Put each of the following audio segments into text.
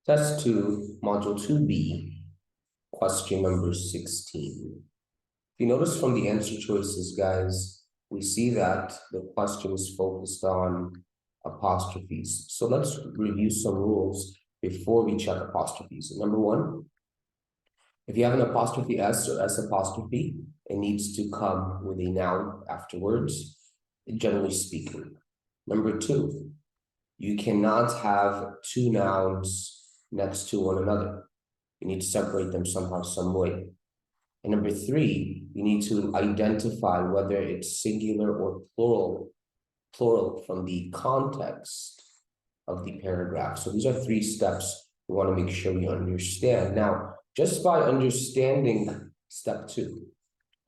Test 2, Module 2B, question number 16. If you notice from the answer choices, guys, we see that the question is focused on apostrophes. So let's review some rules before we check apostrophes. Number one, if you have an apostrophe S or S apostrophe, it needs to come with a noun afterwards, generally speaking. Number two, you cannot have two nouns next to one another. You need to separate them somehow, some way. And number three, you need to identify whether it's singular or plural from the context of the paragraph. So these are three steps we want to make sure we understand. Now, just by understanding step two,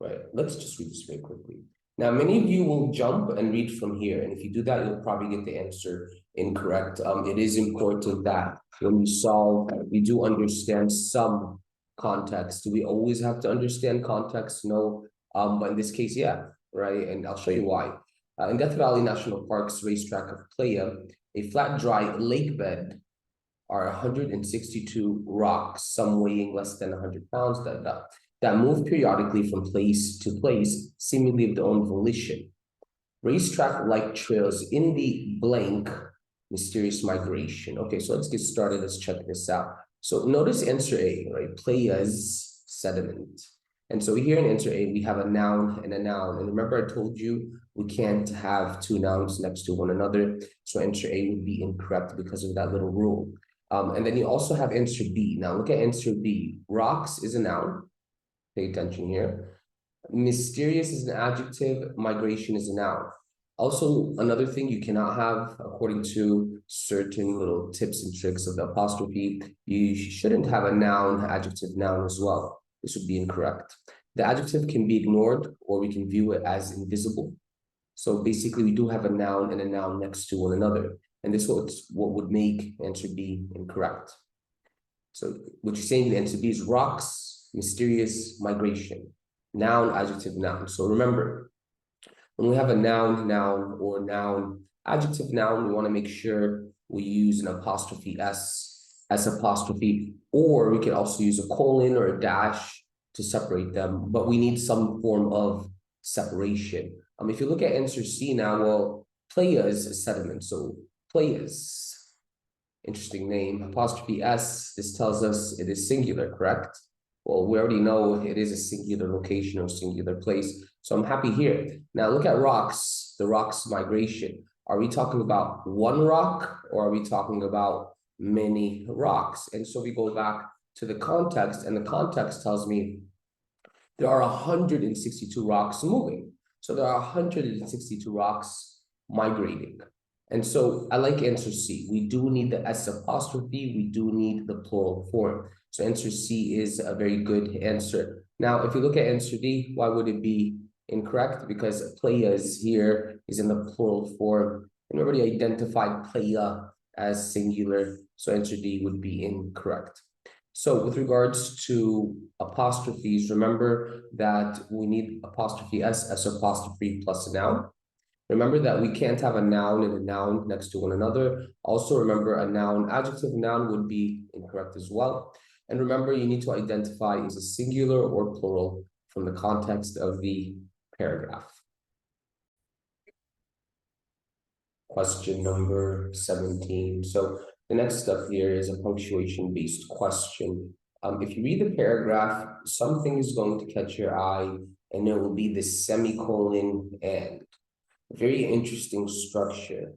right? Let's just read this very quickly. Now, many of you will jump and read from here. And if you do that, you'll probably get the answer incorrect. It is important that when we solve, we do understand some context. Do we always have to understand context? No. But in this case, yeah, right? And I'll show you why. In Death Valley National Park's racetrack of Playa, a flat, dry lake bed are 162 rocks, some weighing less than 100 pounds, that move periodically from place to place, seemingly of their own volition. Racetrack-like trails in the blank, mysterious migration. Okay, so let's get started. Let's check this out. So notice answer A, right? Playa's sediment. And so here in answer A, we have a noun and a noun. And remember I told you we can't have two nouns next to one another. So answer A would be incorrect because of that little rule. And then you also have answer B. Now look at answer B. Rocks is a noun. Pay attention here. Mysterious is an adjective. Migration is a noun. Also, another thing you cannot have, according to certain little tips and tricks of the apostrophe, you shouldn't have a noun, adjective, noun as well. This would be incorrect. The adjective can be ignored, or we can view it as invisible. So basically, we do have a noun and a noun next to one another. And this is what would make answer B incorrect. So what you're saying in answer B is rocks, mysterious, migration. Noun, adjective, noun. So remember, when we have a noun, noun, or noun, adjective, noun, we want to make sure we use an apostrophe S, S apostrophe, or we can also use a colon or a dash to separate them, but we need some form of separation. If you look at answer C now, well, playa is a sediment, so playas, interesting name, apostrophe S, this tells us it is singular, correct? Well, we already know it is a singular location or singular place, so I'm happy here. Now look at rocks, the rocks migration. Are we talking about one rock or are we talking about many rocks? And so we go back to the context, and the context tells me there are 162 rocks moving. So there are 162 rocks migrating. And so I like answer C. We do need the S apostrophe. We do need the plural form. So answer C is a very good answer. Now, if you look at answer D, why would it be incorrect? Because playas here is in the plural form. And we already identified playa as singular. So answer D would be incorrect. So with regards to apostrophes, remember that we need apostrophe S, S apostrophe plus a noun. Remember that we can't have a noun and a noun next to one another. Also remember a noun, adjective, noun would be incorrect as well. And remember, you need to identify is it singular or plural from the context of the paragraph. Question number 17. So the next step here is a punctuation-based question. If you read the paragraph, something is going to catch your eye, and it will be the semicolon and. Very interesting structure,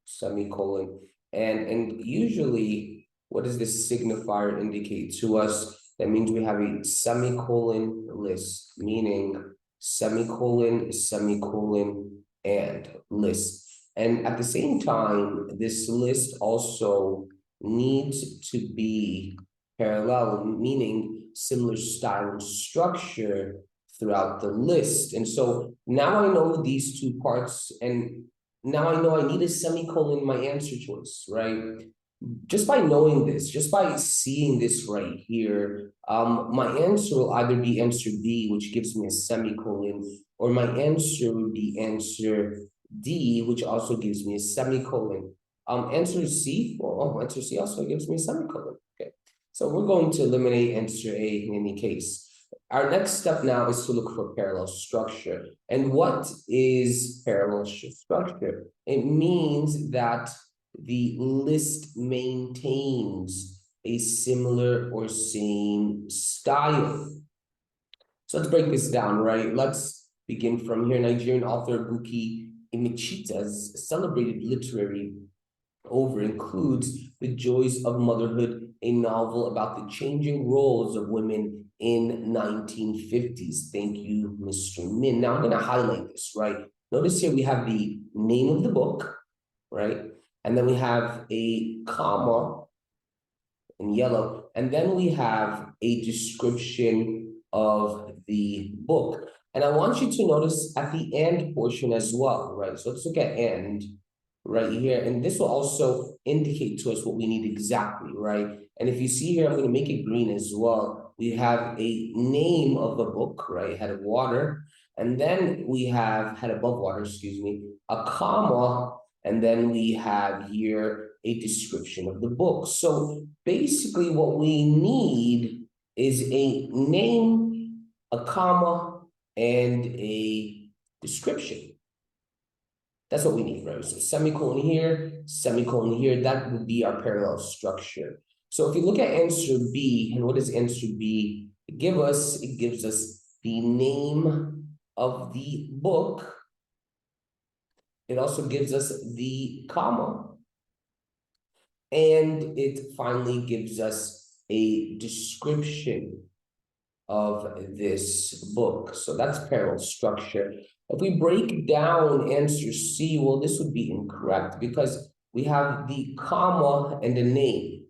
semicolon. And usually, what does this signifier indicate to us? That means we have a semicolon list, meaning semicolon, semicolon, and list. And at the same time, this list also needs to be parallel, meaning similar style and structure throughout the list. And so now I know these two parts, and now I know I need a semicolon in my answer choice, right? Just by knowing this, just by seeing this right here, my answer will either be answer B, which gives me a semicolon, or my answer would be answer D, which also gives me a semicolon. Answer C, well, answer C also gives me a semicolon. Okay, so we're going to eliminate answer A in any case. Our next step now is to look for parallel structure. And what is parallel structure? It means that the list maintains a similar or same style. So let's break this down, right? Let's begin from here. Nigerian author Buki Imichita's celebrated literary over includes The Joys of Motherhood, a novel about the changing roles of women in 1950s. Thank you, Mr. Min. Now I'm going to highlight this, right? Notice here we have the name of the book, right? And then we have a comma in yellow, and then we have a description of the book. And I want you to notice at the and portion as well, right? So let's look at and right here. And this will also indicate to us what we need exactly, right? And if you see here, I'm going to make it green as well. We have a name of the book, right? Head of water. And then we have head above water, excuse me, a comma. And then we have here a description of the book. So basically what we need is a name, a comma, and a description. That's what we need, right? So semicolon here, that would be our parallel structure. So if you look at answer B, and what does answer B give us? It gives us the name of the book. It also gives us the comma. And it finally gives us a description of this book. So that's parallel structure. If we break down answer C, well, this would be incorrect because we have the comma and the name,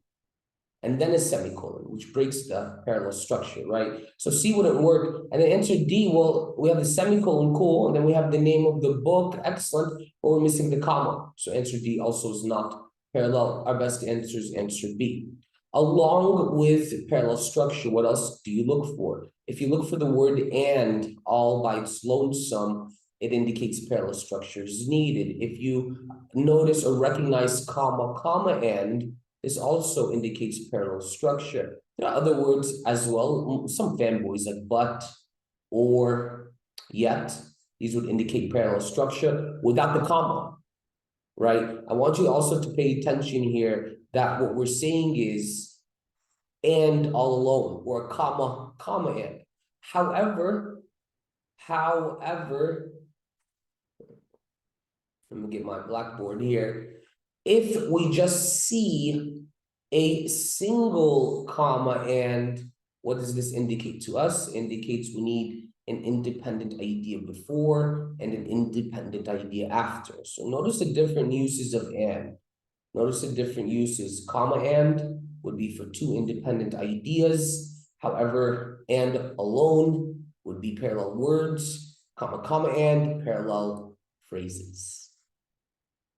and then a semicolon, which breaks the parallel structure, right? So C wouldn't work. And then answer D, well, we have the semicolon, cool, and then we have the name of the book, excellent, but we're missing the comma. So answer D also is not parallel. Our best answer is answer B. Along with parallel structure, what else do you look for? If you look for the word and all by its lonesome, it indicates parallel structure is needed. If you notice or recognize comma, and, this also indicates parallel structure. There are other words as well, some fanboys like but, or, yet. These would indicate parallel structure without the comma, right? I want you also to pay attention here that what we're saying is and all alone, or comma, and. However, let me get my blackboard here. If we just see a single comma and, what does this indicate to us? It indicates we need an independent idea before and an independent idea after. So notice the different uses of and. Notice the different uses. Comma and would be for two independent ideas. However, and alone would be parallel words. Comma and parallel phrases.